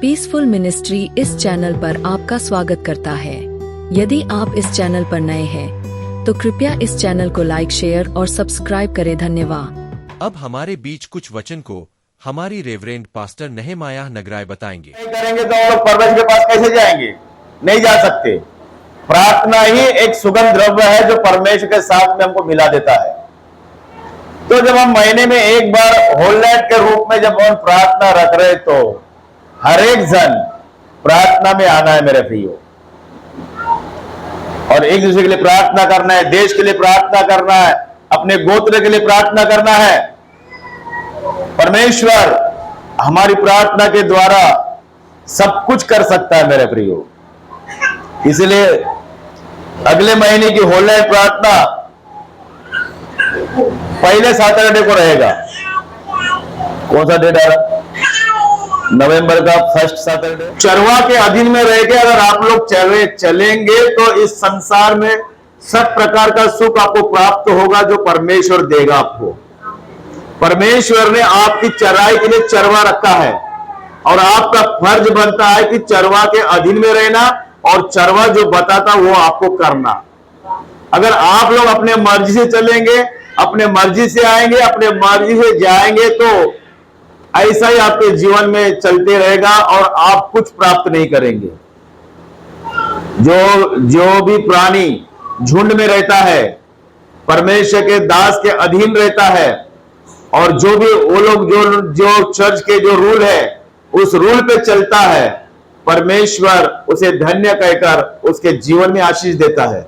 Peaceful ministry इस channel पर आपका स्वागत करता है। यदि आप इस चैनल पर नए हैं तो कृपया इस चैनल को लाइक, शेयर और सब्सक्राइब करें। धन्यवाद। अब हमारे बीच कुछ वचन को हमारी रेवरेंड पास्टर नहेमाया नगराय बताएंगे। नहीं करेंगे तो हम लोग परमेश्वर के पास कैसे जाएंगे? नहीं जा सकते। प्रार्थना ही एक सुगंध द्रव्य है जो परमेश्वर के साथ में हमको मिला देता है। तो जब हम महीने में एक बार होल नाइट के रूप में जब हम प्रार्थना रख रहे तो हर एक जन प्रार्थना में आना है मेरे प्रियो, और एक दूसरे के लिए प्रार्थना करना है, देश के लिए प्रार्थना करना है, अपने गोत्र के लिए प्रार्थना करना है। परमेश्वर हमारी प्रार्थना के द्वारा सब कुछ कर सकता है मेरे प्रियो। इसलिए अगले महीने की होल नाइट प्रार्थना पहले सैटरडे को रहेगा। कौन सा डेट आ रहा? नवंबर का फर्स्ट सैटरडे। चरवा के अधीन में रह के अगर आप लोग चलेंगे तो इस संसार में सब प्रकार का सुख आपको प्राप्त होगा जो परमेश्वर देगा आपको। परमेश्वर ने आपकी चराई के लिए चरवा रखा है और आपका फर्ज बनता है कि चरवा के अधीन में रहना और चरवा जो बताता वो आपको करना। अगर आप लोग अपने मर्जी से चलेंगे, अपने मर्जी से आएंगे, अपने मर्जी से जाएंगे तो ऐसा ही आपके जीवन में चलते रहेगा और आप कुछ प्राप्त नहीं करेंगे। जो भी प्राणी झुंड में रहता है, परमेश्वर के दास के अधीन रहता है, और जो भी वो लोग जो चर्च के जो रूल है उस रूल पे चलता है, परमेश्वर उसे धन्य कहकर उसके जीवन में आशीष देता है।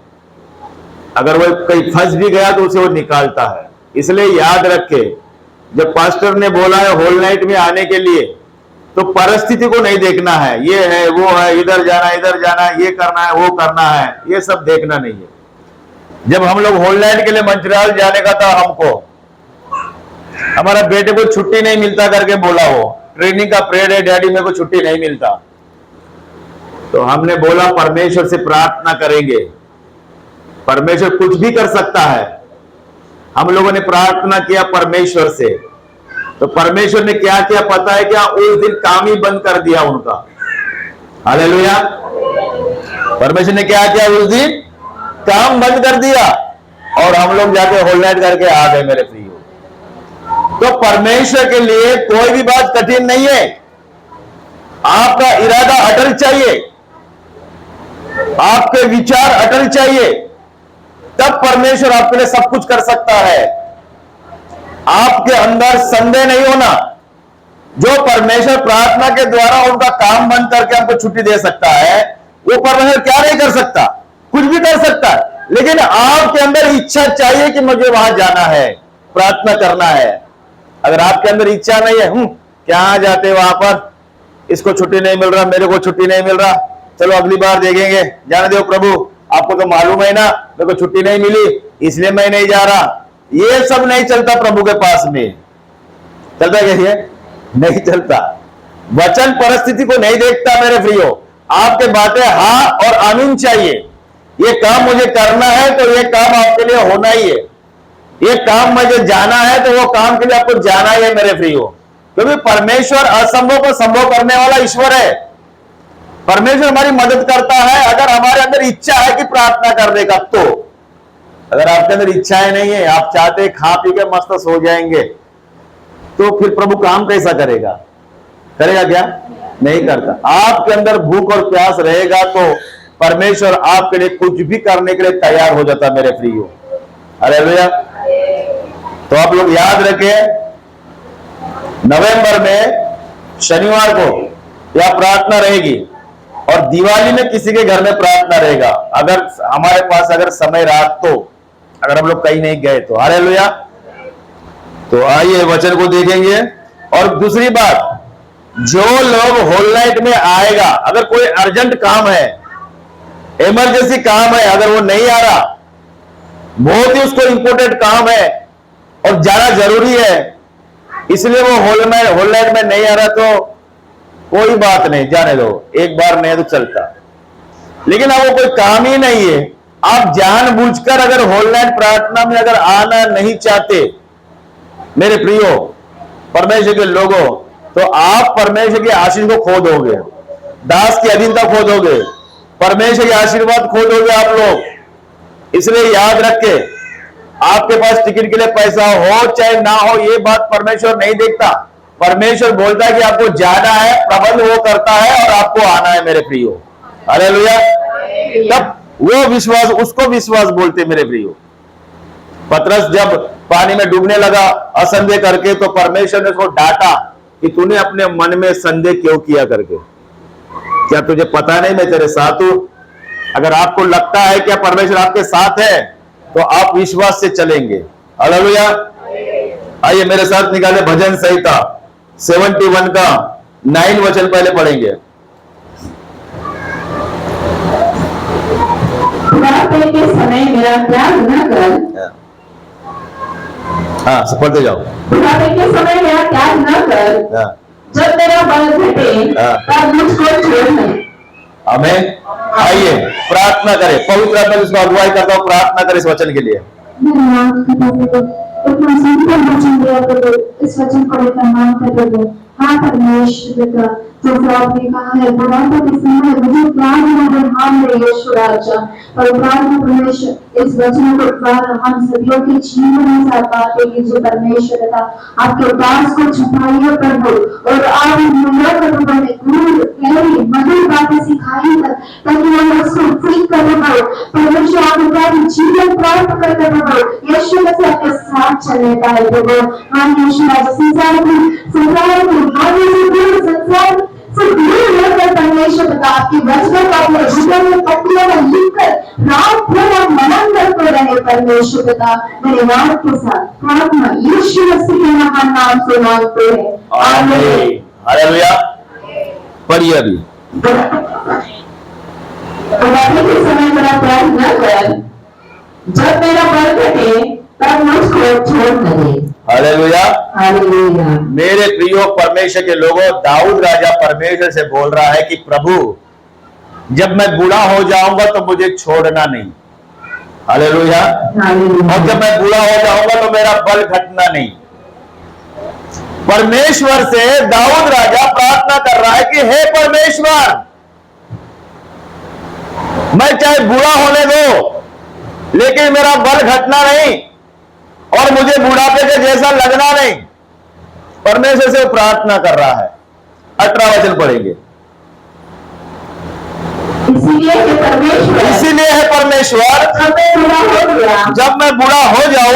अगर वो कहीं फंस भी गया तो उसे वो निकालता है। इसलिए याद रखे, जब पास्टर ने बोला है होल नाइट में आने के लिए तो परिस्थिति को नहीं देखना है, ये है वो है, इधर जाना है, ये करना है वो करना है, ये सब देखना नहीं है। जब हम लोग होल नाइट के लिए मंचराल जाने का था, हमको हमारा बेटे को छुट्टी नहीं मिलता करके बोला, वो ट्रेनिंग का पीरियड है डैडी, मेरे को छुट्टी नहीं मिलता। तो हमने बोला परमेश्वर से प्रार्थना करेंगे, परमेश्वर कुछ भी कर सकता है। हम लोगों ने प्रार्थना किया परमेश्वर से, तो परमेश्वर ने क्या किया पता है क्या? उस दिन काम ही बंद कर दिया उनका। हालेलुया। परमेश्वर ने क्या किया? उस दिन काम बंद कर दिया और हम लोग जाके होल नाइट करके आ गए मेरे प्रियो। तो परमेश्वर के लिए कोई भी बात कठिन नहीं है। आपका इरादा अटल चाहिए, आपके विचार अटल चाहिए, तब परमेश्वर आपके लिए सब कुछ कर सकता है। आपके अंदर संदेह नहीं होना। जो परमेश्वर प्रार्थना के द्वारा उनका काम बंद करके हमको छुट्टी दे सकता है, वो परमेश्वर क्या नहीं कर सकता? कुछ भी कर सकता है। लेकिन आपके अंदर इच्छा चाहिए कि मुझे वहां जाना है, प्रार्थना करना है। अगर आपके अंदर इच्छा नहीं है, क्या जाते वहां पर, इसको छुट्टी नहीं मिल रहा, मेरे को छुट्टी नहीं मिल रहा, चलो अगली बार देखेंगे, जाने दो प्रभु, आपको तो मालूम है ना मेरे को छुट्टी नहीं मिली इसलिए मैं नहीं जा रहा। ये सब नहीं चलता प्रभु के पास में। चलता कैसे? नहीं चलता। वचन परिस्थिति को नहीं देखता मेरे प्रियो। आपके बातें हाँ और आमीन चाहिए। ये काम मुझे करना है तो ये काम आपके लिए होना ही है। ये काम मुझे जाना है तो वो काम के लिए आपको जाना ही है मेरे प्रियो, क्योंकि परमेश्वर असंभव को संभव करने वाला ईश्वर है। परमेश्वर हमारी मदद करता है अगर हमारे अंदर इच्छा है कि प्रार्थना करने का। तो अगर आपके अंदर इच्छाएं नहीं है, आप चाहते खा पी के मस्त सो जाएंगे, तो फिर प्रभु काम कैसा करेगा? करेगा क्या? नहीं करता। आपके अंदर भूख और प्यास रहेगा तो परमेश्वर आपके लिए कुछ भी करने के लिए तैयार हो जाता मेरे प्रियो। हालेलुया। तो आप लोग याद रखें, नवंबर में शनिवार को यह प्रार्थना रहेगी और दिवाली में किसी के घर में प्रार्थना रहेगा। अगर हमारे पास अगर समय रहा तो, अगर हम लोग कहीं नहीं गए तो। हालेलुया। तो आइए वचन को देखेंगे। और दूसरी बात, जो लोग होल नाइट में आएगा, अगर कोई अर्जेंट काम है, इमरजेंसी काम है, अगर वो नहीं आ रहा, बहुत ही उसको इंपॉर्टेंट काम है और जाना जरूरी है, इसलिए वो होल नाइट में नहीं आ रहा, तो कोई बात नहीं, जाने दो, एक बार नहीं तो चलता। लेकिन अब वो कोई काम ही नहीं है, आप जानबूझकर अगर होल नाइट प्रार्थना में अगर आना नहीं चाहते मेरे प्रियो परमेश्वर के लोगों, तो आप परमेश्वर की आशीष को खो दोगे, दास की अधीनता खो दोगे, परमेश्वर के आशीर्वाद खो दोगे आप लोग। इसलिए याद रखे, आपके पास टिकट के लिए पैसा हो चाहे ना हो, ये बात परमेश्वर नहीं देखता। परमेश्वर बोलता है कि आपको जाना है, प्रबंध वो करता है और आपको आना है मेरे प्रियो। हालेलुया। तब वो विश्वास, उसको विश्वास बोलते मेरे प्रियो। पतरस जब पानी में डूबने लगा असंदेह करके, तो परमेश्वर ने उसको डांटा कि तूने अपने मन में संदेह क्यों किया करके। क्या तुझे पता नहीं मैं तेरे साथ हूं? अगर आपको लगता है कि परमेश्वर आपके साथ है तो आप विश्वास से चलेंगे। हालेलुया। आइए मेरे साथ निकाले भजन संहिता 71 का 9 वचन पहले पढ़ेंगे। बुढ़ापे के समय मेरा त्याग न कर। हाँ, पढ़ते जाओ। बुढ़ापे के समय मेरा त्याग न कर। हाँ, जब मेरा बल घटे तब मुझको छोड़ नहीं। आमीन। आइए प्रार्थना करें। पवित्र आत्मा जिसको अगुवाई करता हूं, प्रार्थना करें इस वचन के लिए। इतना सुंदर वचन दिया प्रभु, इस वचन को लेकर मानते प्रभु। हाँ परमेश्वर का जैसा आपने कहा है, बुढ़ापे के समय मुझे त्याग न कर, हाँ मेरे यीशु राजा। और प्रार्थना परमेश्वर इस वचन को द्वारा हम सदियों के जीवन में साथ पाते कीजिए परमेश्वर का। आपके दास को छुपाइए प्रभु, और आप मेरा प्रभु में गुरु गहरी मधुर बातें सिखाइए ताकि हम उसको सीख कर प्रभु परमेश्वर आपके जीवन प्राप्त करते प्रभु यीशु मसीह आपके साथ चलने पाए प्रभु। हम यीशु राजा संसार से दूर रहकर परमेश्वर का आपकी वचनों को अपने हृदय में पट्टियों में लिखकर रात भर आप मनन करते रहे परमेश्वर पिता। मेरे वाद के साथ प्रार्थना यीशु मसीह के महान नाम से मांगते हैं, आमीन। हालेलुया। पढ़िए अभी। बुढ़ापे के समय मेरा त्याग न कर, जब मेरा बल घटे तब मुझको छोड़ न दे। हालेलुया। हालेलुया। मेरे प्रियो परमेश्वर के लोगों, दाऊद राजा परमेश्वर से बोल रहा है कि प्रभु जब मैं बूढ़ा हो जाऊंगा तो मुझे छोड़ना नहीं। हालेलुया। और जब मैं बूढ़ा हो जाऊंगा तो मेरा बल घटना नहीं। परमेश्वर से दाऊद राजा प्रार्थना कर रहा है कि हे परमेश्वर, मैं चाहे बूढ़ा होने दो लेकिन मेरा बल घटना नहीं और मुझे बुढ़ापे के जैसा लगना नहीं। परमेश्वर से प्रार्थना कर रहा है। 18 वचन पढ़ेंगे। इसीलिए है परमेश्वर, जब मैं बूढ़ा हो जाऊं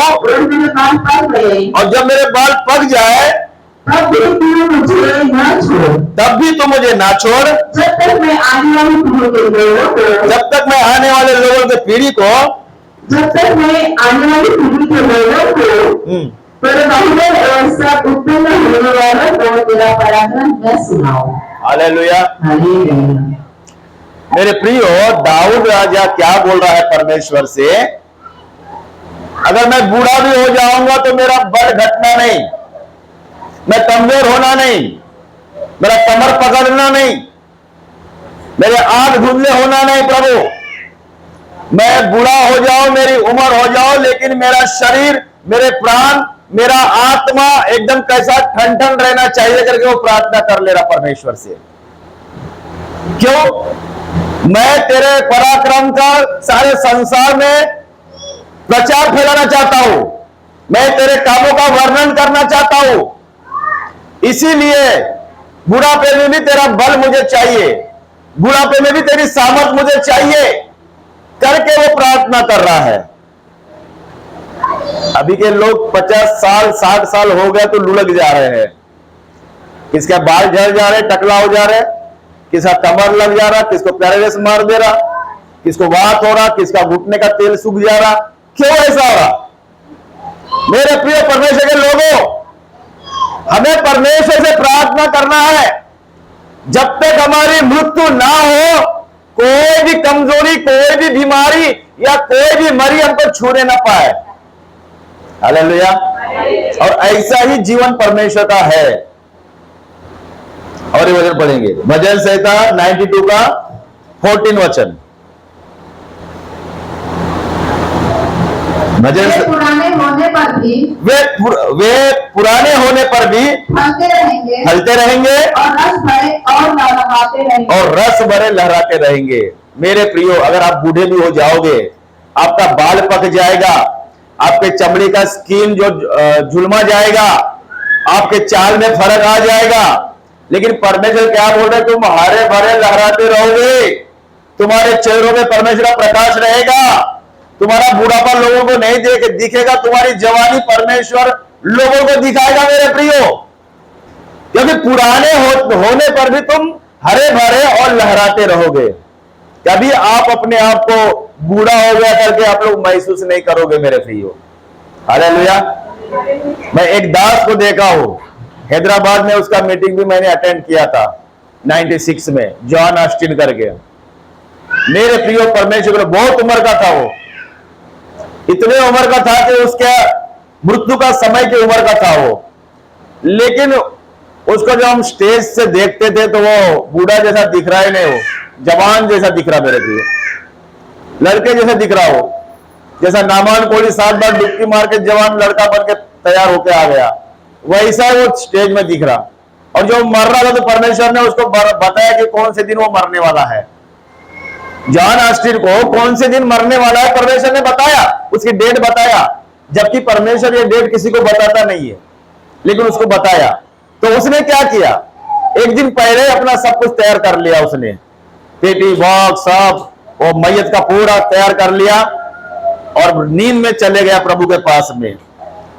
और जब मेरे बाल पक जाए तब भी तू मुझे ना छोड़। जब तक मैं आने वाली पीढ़ी के लोगों को, जब तक मैं आने वाले लोगों की पीढ़ी को, जब तक मैं आने वाली पीढ़ी के लोगों को तेरे बहुबल और सब उत्पन्न होने वालों को तेरा पराक्रम न सुनाऊं। हालेलुया। हालेलुया। मेरे प्रियो, दाऊद राजा क्या बोल रहा है परमेश्वर से? अगर मैं बूढ़ा भी हो जाऊंगा तो मेरा बल घटना नहीं, मैं कमजोर होना नहीं, मेरा कमर पकड़ना नहीं, मेरे आंख धुंधले होना नहीं। प्रभु मैं बूढ़ा हो जाऊं, मेरी उम्र हो जाओ, लेकिन मेरा शरीर, मेरे प्राण, मेरा आत्मा एकदम कैसा ठन रहना चाहिए करके वो प्रार्थना कर ले रहा परमेश्वर से। क्यों? मैं तेरे पराक्रम का सारे संसार में प्रचार फैलाना चाहता हूं, मैं तेरे कामों का वर्णन करना चाहता हूं। इसीलिए बुढ़ापे में भी तेरा बल मुझे चाहिए, बुढ़ापे में भी तेरी सामर्थ मुझे चाहिए करके वो प्रार्थना कर रहा है। अभी के लोग 50 साल 60 साल हो गए तो लुढ़क जा रहे हैं। किसका बाल झड़ जा रहे, टकला हो जा रहे, किसका कमर लग जा रहा, किसको पैरालिसिस मार दे रहा, किसको वात हो रहा, किसका घुटने का तेल सूख जा रहा। क्यों ऐसा हो रहा? मेरे प्रिय परमेश्वर के लोगों, हमें परमेश्वर से प्रार्थना करना है जब तक हमारी मृत्यु ना हो, कोई भी कमजोरी, कोई भी बीमारी या कोई भी मरी हमको छूने ना पाए। हालेलुया। और ऐसा ही जीवन परमेश्वर का है। और ये वचन पढ़ेंगे, भजन संहिता 92 का 14 वचन। भजन वे पुराने होने पर भी वे पुराने होने पर भी फलते रहेंगे और रस भरे लहराते रहेंगे। मेरे प्रियो, अगर आप बूढ़े भी हो जाओगे, आपका बाल पक जाएगा, आपके चमड़ी का स्किन जो झुलमा जाएगा, आपके चाल में फर्क आ जाएगा, लेकिन परमेश्वर क्या बोल रहे, तुम हरे भरे लहराते रहोगे, तुम्हारे चेहरों में परमेश्वर का प्रकाश रहेगा, तुम्हारा बुढ़ापा लोगों को नहीं दिखेगा, तुम्हारी जवानी परमेश्वर लोगों को दिखाएगा मेरे प्रियो। क्योंकि पुराने होने पर भी तुम हरे भरे और लहराते रहोगे। कभी आप अपने आप को बूढ़ा हो गया करके आप लोग महसूस नहीं करोगे मेरे प्रियो। हालेलुया। मैं एक दास को देखा हूं हैदराबाद में, उसका मीटिंग भी मैंने अटेंड किया था 96 में, जॉन ऑस्टिन करके। मेरे प्रियो, परमेश्वर, बहुत उम्र का था वो, इतने उम्र का था कि उसके मृत्यु का समय की उम्र का था वो, लेकिन उसको जब हम स्टेज से देखते थे तो वो बूढ़ा जैसा दिख रहा ही नहीं, वो जवान जैसा दिख रहा मेरे प्रियो, लड़के जैसा दिख रहा हो, जैसा नामान कोड़ी 7 बार डुबकी मार के जवान लड़का बन के तैयार होके आ गया, वैसा वो स्टेज में दिख रहा। और जो मर रहा था तो परमेश्वर ने उसको बताया कि कौन से दिन वो मरने वाला है। जॉन ऑस्टिन को कौन से दिन मरने वाला है परमेश्वर ने बताया, उसकी डेट बताया, जबकि परमेश्वर ये डेट किसी को बताता नहीं है, लेकिन उसको बताया। तो उसने क्या किया, एक दिन पहले अपना सब कुछ तैयार कर लिया, उसने पेटी बॉक्स सब वो मैयत का पूरा तैयार कर लिया और नींद में चले गया प्रभु के पास में।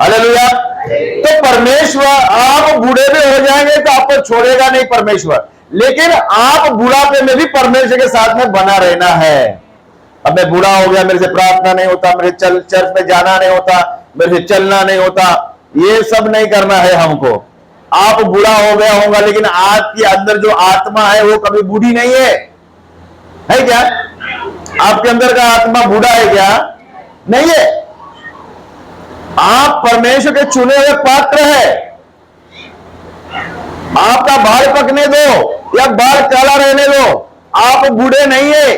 हालेलुया। तो परमेश्वर, आप बूढ़े भी हो जाएंगे तो आपको छोड़ेगा नहीं परमेश्वर, लेकिन आप बुढ़ापे में भी परमेश्वर के साथ में बना रहना है। अब मैं बूढ़ा हो गया, मेरे से प्रार्थना नहीं होता, मेरे चर्च में जाना नहीं होता, मेरे से चलना नहीं होता, ये सब नहीं करना है हमको। आप बूढ़ा हो गया होगा, लेकिन आपके अंदर जो आत्मा है वो कभी बूढ़ी नहीं है क्या? आपके अंदर का आत्मा बूढ़ा है क्या? नहीं है। आप परमेश्वर के चुने हुए पात्र है। आपका बाल पकने दो या बाल काला रहने दो, आप बूढ़े नहीं है।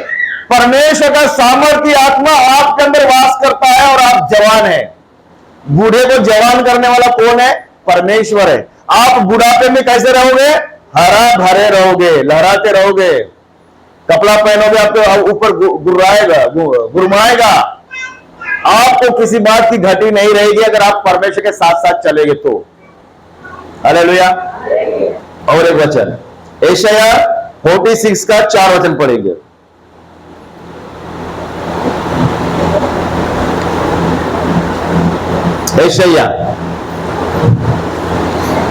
परमेश्वर का सामर्थ्य आत्मा आपके अंदर वास करता है और आप जवान है। बूढ़े को जवान करने वाला कौन है? परमेश्वर है। आप बुढ़ापे में कैसे रहोगे? हरा भरे रहोगे, लहराते रहोगे। कपड़ा पहनोगे आपको ऊपर गुरमाएगा, आपको किसी बात की घटी नहीं रहेगी अगर आप परमेश्वर के साथ साथ चलेंगे तो। हालेलुया। और एक वचन यशायाह 46 का 4 वचन पढ़ेंगे। यशायाह,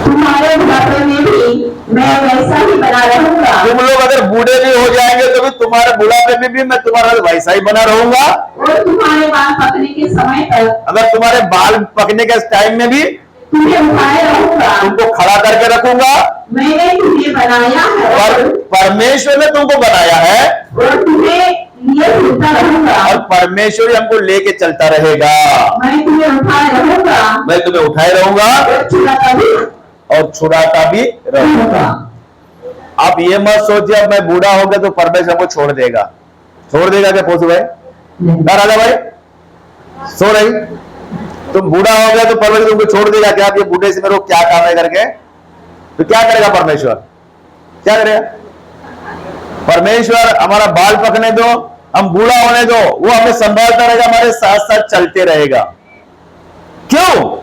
तुम्हारे बुढ़ापे में भी मैं वैसा ही बना रहूंगा। तुम लोग अगर बूढ़े भी हो जाएंगे तो भी तुम्हारे बुढ़ापे में भी मैं तुम्हारा वैसा ही बना रहूंगा। और तुम्हारे बाल पकने के समय तक, अगर तुम्हारे बाल पकने के टाइम में भी तुम्हें उठाए रहूंगा, तुमको खड़ा करके रखूंगा। मैंने तुम्हें बनाया है, परमेश्वर ने तुमको बनाया है और तुम्हें लिए चलता रहूंगा, और परमेश्वर हमको लेके चलता रहेगा। मैं तुम्हें उठाए रहूंगा, मैं तुम्हें उठाए रहूंगा और छुड़ाता भी रहूंगा। आप ये मत सोचिए अब मैं बूढ़ा हो गया तो परमेश्वर हमको छोड़ देगा। छोड़ देगा क्या पोसू भाई? राजा भाई सो रही, तुम बूढ़ा हो गया तो परमेश्वर तुमको छोड़ देगा क्या? आप ये बूढ़े से मेरे को क्या काम है करके? तो क्या करेगा परमेश्वर? क्या करेगा परमेश्वर? हमारा बाल पकने दो, हम बूढ़ा होने दो, वो हमें संभालता रहेगा, हमारे साथ साथ चलते रहेगा। क्यों?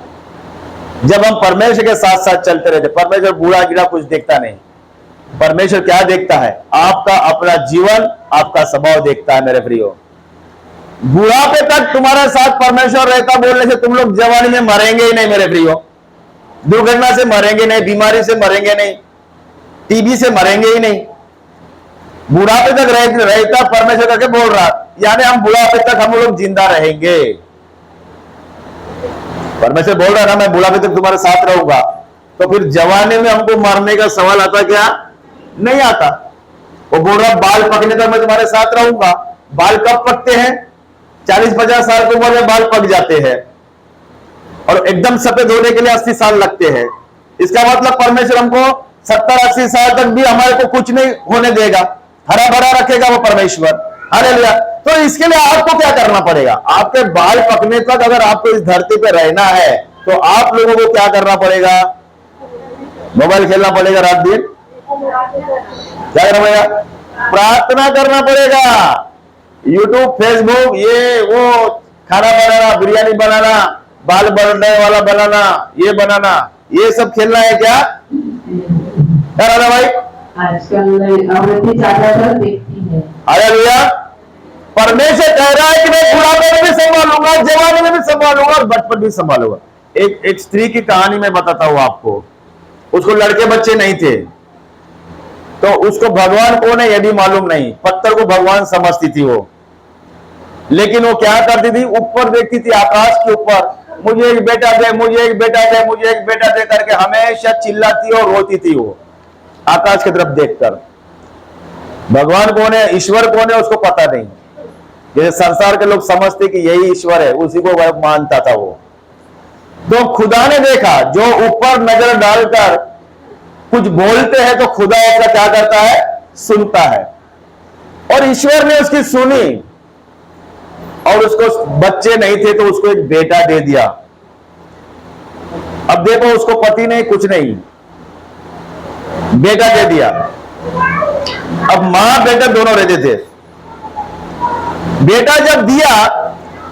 जब हम परमेश्वर के साथ साथ चलते रहते। परमेश्वर बूढ़ा गिरा कुछ देखता नहीं। परमेश्वर क्या देखता है? आपका अपना जीवन, आपका स्वभाव देखता है मेरे प्रियो। बुढ़ापे तक तुम्हारे साथ परमेश्वर रहता बोलने से तुम लोग जवानी में मरेंगे ही नहीं मेरे प्रियो। दुर्घटना से मरेंगे नहीं, बीमारी से मरेंगे नहीं, टीबी से मरेंगे ही नहीं। बुढ़ापे तक रहता परमेश्वर करके बोल रहा, यानी हम बुढ़ापे तक हम लोग जिंदा रहेंगे। परमेश्वर बोल रहा ना मैं बुढ़ापे तक तुम्हारे साथ रहूंगा, तो फिर जवानी में हमको मरने का सवाल आता क्या? नहीं आता। वो बोल रहा बाल पकने तक मैं तुम्हारे साथ रहूंगा। बाल कब पकते हैं? 40-50 साल की उम्र में बाल पक जाते हैं और एकदम सफेद होने के लिए 80 साल लगते हैं। इसका मतलब परमेश्वर हमको 70-80 साल तक भी हमारे को कुछ नहीं होने देगा, हरा भरा रखेगा वो परमेश्वर। हालेलुया। तो इसके लिए आपको क्या करना पड़ेगा? आपके बाल पकने तक अगर आपको इस धरती पे रहना है तो आप लोगों को क्या करना पड़ेगा? मोबाइल खेलना पड़ेगा रात दिन? क्या करना पड़ेगा? प्रार्थना करना पड़ेगा। यूट्यूब, फेसबुक, ये वो खाना बनाना, बिरयानी बनाना, बाल बढ़ने वाला बनाना, ये बनाना, ये सब खेलना है क्या? क्या राधा भाई? आजकल औरतें ज्यादातर देखती है। अरे भैया, परमेश्वर कह रहा है कि मैं बुढ़ापे में भी संभालूंगा, जवानी में भी संभालूंगा और बचपन भी संभालूंगा। एक स्त्री की कहानी मैं बताता हूं आपको। उसको लड़के बच्चे नहीं थे, तो उसको भगवान कौन है यह भी मालूम नहीं। पत्थर को भगवान समझती थी वो, लेकिन वो क्या करती थी? ऊपर देखती थी, आकाश के ऊपर, मुझे एक बेटा दे, मुझे एक बेटा दे, मुझे एक बेटा दे करके हमेशा चिल्लाती और रोती थी वो आकाश की तरफ देखकर। भगवान कौन है, ईश्वर कौन है, उसको पता नहीं। जैसे संसार के लोग समझते कि यही ईश्वर है, उसी को वह मानता था वो। तो खुदा ने देखा, जो ऊपर नजर डालकर कुछ बोलते हैं तो खुदा उसका क्या करता है? सुनता है। और ईश्वर ने उसकी सुनी, और उसको बच्चे नहीं थे तो उसको एक बेटा दे दिया। अब देखो, उसको पति नहीं, कुछ नहीं, बेटा दे दिया। अब मां बेटा दोनों रहते थे। बेटा जब दिया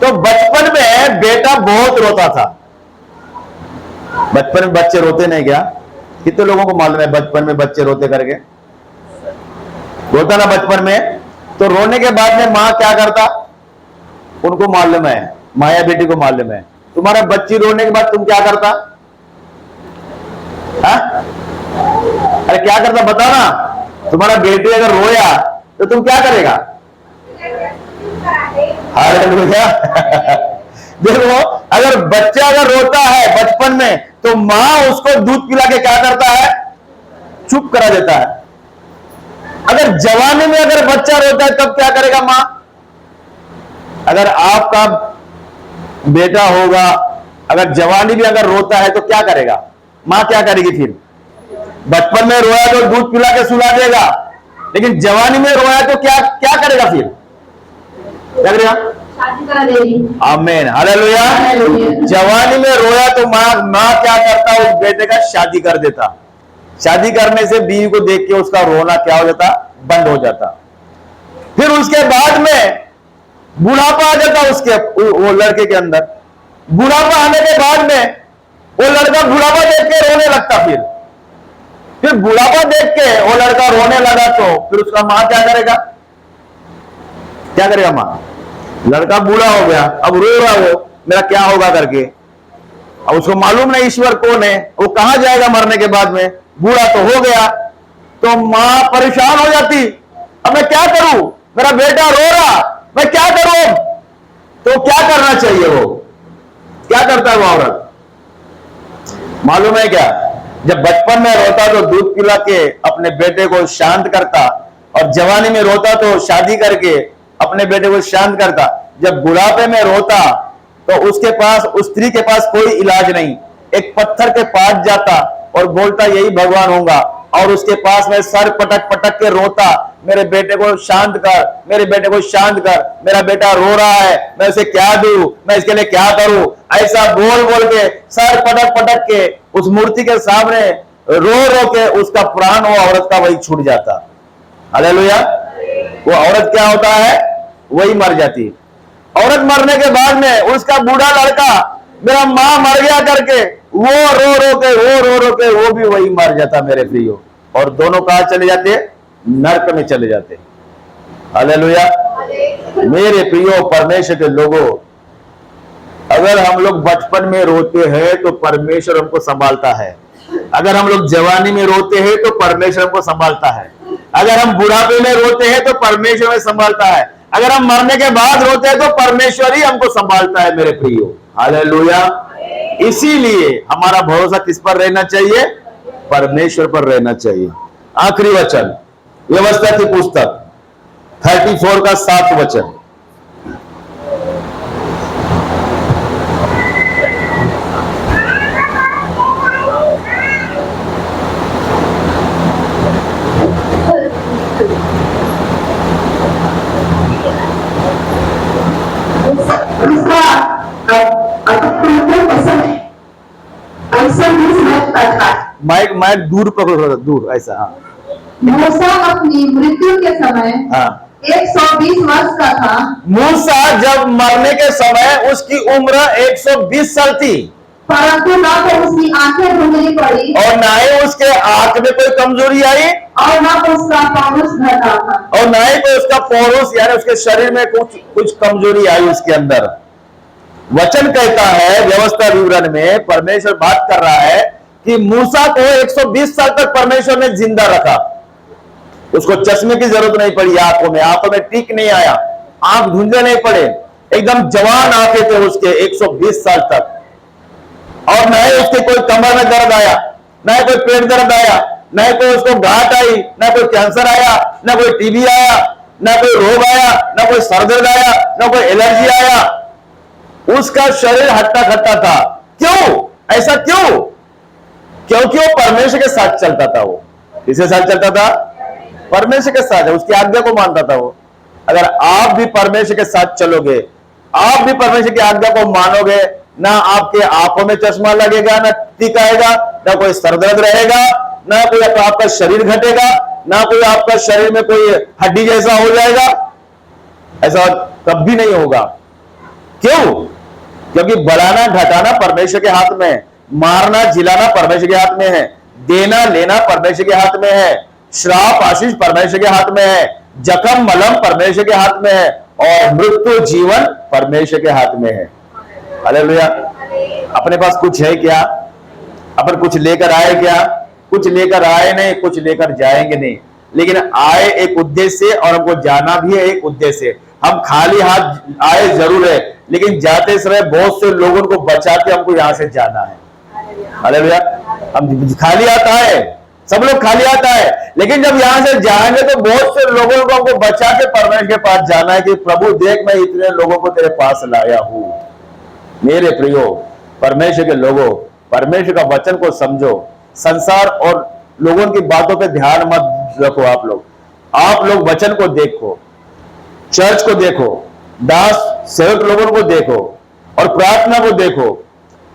तो बचपन में बेटा बहुत रोता था। बचपन में बच्चे रोते नहीं क्या? कितने लोगों को मालूम है बचपन में बच्चे रोते करके? रोता ना बचपन में। तो रोने के बाद में मां क्या करता? उनको मालूम है, माया बेटी को मालूम है। तुम्हारा बच्ची रोने के बाद तुम क्या करता? हा? अरे क्या करता बता ना। तुम्हारा बेटी अगर रोया तो तुम क्या करेगा? हालेलुया। देखो, अगर बच्चा अगर रोता है बचपन में तो मां उसको दूध पिला के क्या करता है? चुप करा देता है। अगर जवानी में अगर बच्चा रोता है तब क्या करेगा मां? अगर आपका बेटा होगा, अगर जवानी भी अगर रोता है तो क्या करेगा मां? क्या करेगी फिर? बचपन में रोया तो दूध पिला के सुला देगा, लेकिन जवानी में रोया तो क्या क्या करेगा फिर? क्या करेगा? शादी करा देगी। आमीन, हालेलुया। जवानी में रोया तो मां क्या करता? उस बेटे का शादी कर देता। शादी करने से बीवी को देख के उसका रोना क्या हो जाता? बंद हो जाता। फिर उसके बाद में बुढ़ापा आ जाता उसके, वो लड़के के अंदर। बुढ़ापा आने के बाद में वो लड़का बुढ़ापा देख के रोने लगता। फिर बुढ़ापा देख के वो लड़का रोने लगा तो फिर उसका मां क्या करेगा? क्या करेगा मां? लड़का बूढ़ा हो गया, अब रो रहा वो, मेरा क्या होगा करके। अब उसको मालूम नहीं ईश्वर कौन है, वो कहां जाएगा मरने के बाद में। बूढ़ा तो हो गया, तो मां परेशान हो जाती। अब मैं क्या करूं? मेरा बेटा रो रहा, मैं क्या करूं? तो क्या करना चाहिए? वो क्या करता है वो औरत? मालूम है क्या? जब बचपन में रोता तो दूध पिला के अपने बेटे को शांत करता, और जवानी में रोता तो शादी करके अपने बेटे को शांत करता। जब बुढ़ापे में रोता तो उसके पास, उस स्त्री के पास कोई इलाज नहीं। एक पत्थर के पास जाता और बोलता यही भगवान होगा, और उसके पास में सर पटक पटक के रोता, मेरे बेटे को शांत कर, मेरे बेटे को शांत कर, मेरा बेटा रो रहा है, मैं उसे क्या दूं, मैं इसके लिए क्या करूं। ऐसा बोल बोल के, सर पटक पटक के उस मूर्ति के सामने रो रो के उसका प्राण वो औरत का वही छूट जाता। हालेलुया। वो औरत क्या होता है? वही मर जाती। औरत मरने के बाद में उसका बूढ़ा लड़का, मेरा मां मर गया करके वो रो रो के वो भी वही मर जाता मेरे प्रियो। और दोनों कहां चले जाते? नरक में चले जाते। हालेलुया। मेरे प्रियो परमेश्वर के लोगों, अगर हम लोग बचपन में रोते हैं तो परमेश्वर हमको संभालता है। अगर हम लोग जवानी में रोते हैं तो परमेश्वर हमको संभालता है। अगर हम बुढ़ापे में रोते हैं तो परमेश्वर हमें संभालता है। अगर हम मरने के बाद रोते हैं तो परमेश्वर ही हमको संभालता है मेरे प्रियो। हालेलुया। इसीलिए हमारा भरोसा किस पर रहना चाहिए? परमेश्वर पर रहना चाहिए। आखिरी वचन, व्यवस्था की पुस्तक 34 का 7 वचन। माइक माइक दूर पकड़ो, दूर ऐसा। हाँ मूसा अपनी मृत्यु के समय हाँ 120 वर्ष का था। मूसा जब मरने के समय उसकी उम्र 120 साल थी, परंतु ना तो उसकी आंखें धुंधली पड़ी और ना ही उसके आंख में कोई कमजोरी आई, और ना उसका पौरुष घटा था। और ना ही कोई उसका पौरुष यानी उसके शरीर में कुछ कमजोरी आई उसके अंदर। वचन कहता है व्यवस्था विवरण में, परमेश्वर बात कर रहा है कि मूसा को 120 साल तक परमेश्वर ने जिंदा रखा। उसको चश्मे की जरूरत नहीं पड़ी, आंखों में टीक नहीं आया, आंख धुंधले नहीं पड़े, एकदम जवान आंखें थे उसके 120 साल तक। और न ही उसके कोई कमर में दर्द आया, न ही कोई पेट दर्द आया, न ही कोई उसको गांठ आई, न कोई कैंसर आया, न कोई टीबी आया, न कोई रोग आया, न कोई सर दर्द आया, न कोई एलर्जी आया। उसका शरीर हट्टा खट्टा था। क्यों ऐसा? क्यों? क्योंकि वो परमेश्वर के साथ चलता था। वो किसके साथ चलता था? परमेश्वर के साथ, उसकी आज्ञा को मानता था वो। अगर आप भी परमेश्वर के साथ चलोगे, आप भी परमेश्वर की आज्ञा को मानोगे, ना आपके आंखों में चश्मा लगेगा, ना टीका आएगा, ना कोई सरदर्द रहेगा, ना कोई आपका शरीर घटेगा, ना कोई आपका शरीर में कोई हड्डी जैसा हो जाएगा। ऐसा कभी नहीं होगा। क्यों? क्योंकि बढ़ाना घटाना परमेश्वर के हाथ में है, मारना जिलाना परमेश्वर के हाथ में है, देना लेना परमेश्वर के हाथ में है, श्राप आशीष परमेश्वर के हाथ में है, जख्म मलम परमेश्वर के हाथ में है, और मृत्यु जीवन परमेश्वर के हाथ में है। हालेलुया। अपने पास कुछ है क्या? अपन कुछ लेकर आए क्या? कुछ लेकर आए नहीं, कुछ लेकर जाएंगे नहीं। लेकिन आए एक उद्देश्य से और हमको जाना भी है एक उद्देश्य से। हम खाली हाथ आए जरूर है, लेकिन जाते समय बहुत से लोगों को बचा के हमको यहां से जाना है। हालेलुया। हम खाली हाथ आए, सब लोग खाली हाथ आए, लेकिन जब यहां से जाएंगे तो बहुत से लोगों को हमको बचा के परमेश्वर के पास जाना है कि प्रभु देख, मैं इतने लोगों को तेरे पास लाया हूं। मेरे प्रियो परमेश्वर के लोगों, परमेश्वर का वचन को समझो। संसार और लोगों की बातों पे ध्यान मत रखो। आप लोग वचन को देखो, चर्च को देखो, दास सेवक लोगों को देखो और प्रार्थना को देखो।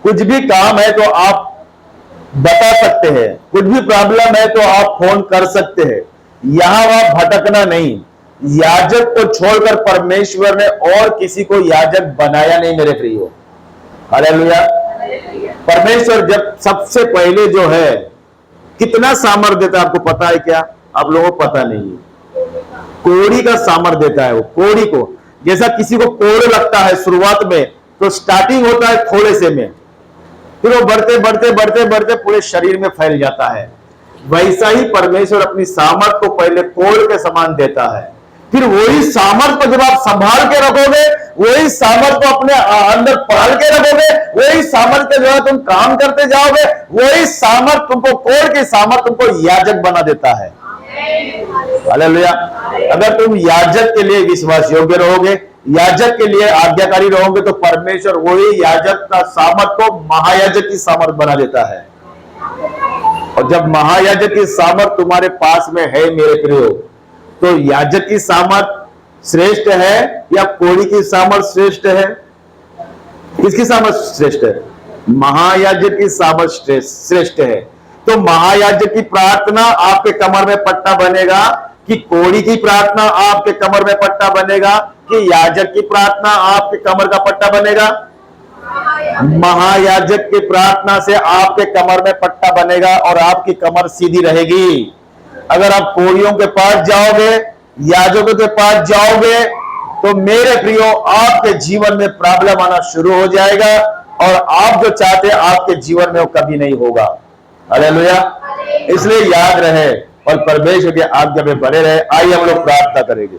कुछ भी काम है तो आप बता सकते हैं, कुछ भी प्रॉब्लम है तो आप फोन कर सकते हैं। यहां वहां भटकना नहीं। याजक को छोड़कर परमेश्वर ने और किसी को याजक बनाया नहीं मेरे प्रियो। हालेलुया। परमेश्वर जब सबसे पहले जो है कितना सामर्थ देता है आपको पता है क्या? आप लोगों को पता नहीं है। कोड़ी का सामर्थ देता है वो। कोड़ी को जैसा किसी को कोड़ लगता है शुरुआत में, तो स्टार्टिंग होता है थोड़े से में, फिर वो बढ़ते बढ़ते बढ़ते बढ़ते पूरे शरीर में फैल जाता है। वैसा ही परमेश्वर अपनी सामर्थ को पहले कोड़ के समान देता है, फिर वही सामर्थ को जब आप संभाल के रखोगे, वही सामर्थ को अपने अंदर पाल के रखोगे, वही सामर्थ के जो है तुम काम करते जाओगे, वही सामर्थ तुमको, कोड़ की सामर्थ तुमको याजक बना देता है। हालेलुया। अगर तुम याजक के लिए विश्वास योग्य रहोगे, याजक के लिए आज्ञाकारी रहोगे, तो परमेश्वर वही याजक का सामर्थ को महायाजक की सामर्थ बना देता है। और जब महायाजक की सामर्थ तुम्हारे पास में है मेरे प्रियो, तो याजक की सामर्थ श्रेष्ठ है या कोड़ी की सामर्थ श्रेष्ठ है? किसकी सामर्थ श्रेष्ठ है? महायाजक की सामर्थ श्रेष्ठ है। तो महायाजक की प्रार्थना आपके कमर में पट्टा बनेगा कि कोड़ी की प्रार्थना आपके कमर में पट्टा बनेगा कि याजक की प्रार्थना आपके कमर का पट्टा बनेगा? महायाजक की प्रार्थना से आपके कमर में पट्टा बनेगा और आपकी कमर सीधी रहेगी। अगर आप कोड़ियों के पास जाओगे, याजकों के पास जाओगे, तो मेरे प्रियो आपके जीवन में प्रॉब्लम आना शुरू हो जाएगा और आप जो चाहते हैं आपके जीवन में वो कभी नहीं होगा। हालेलुया। इसलिए याद रहे और परमेश्वर के आज्ञा में बने रहे। आइए हम लोग प्रार्थना करेंगे।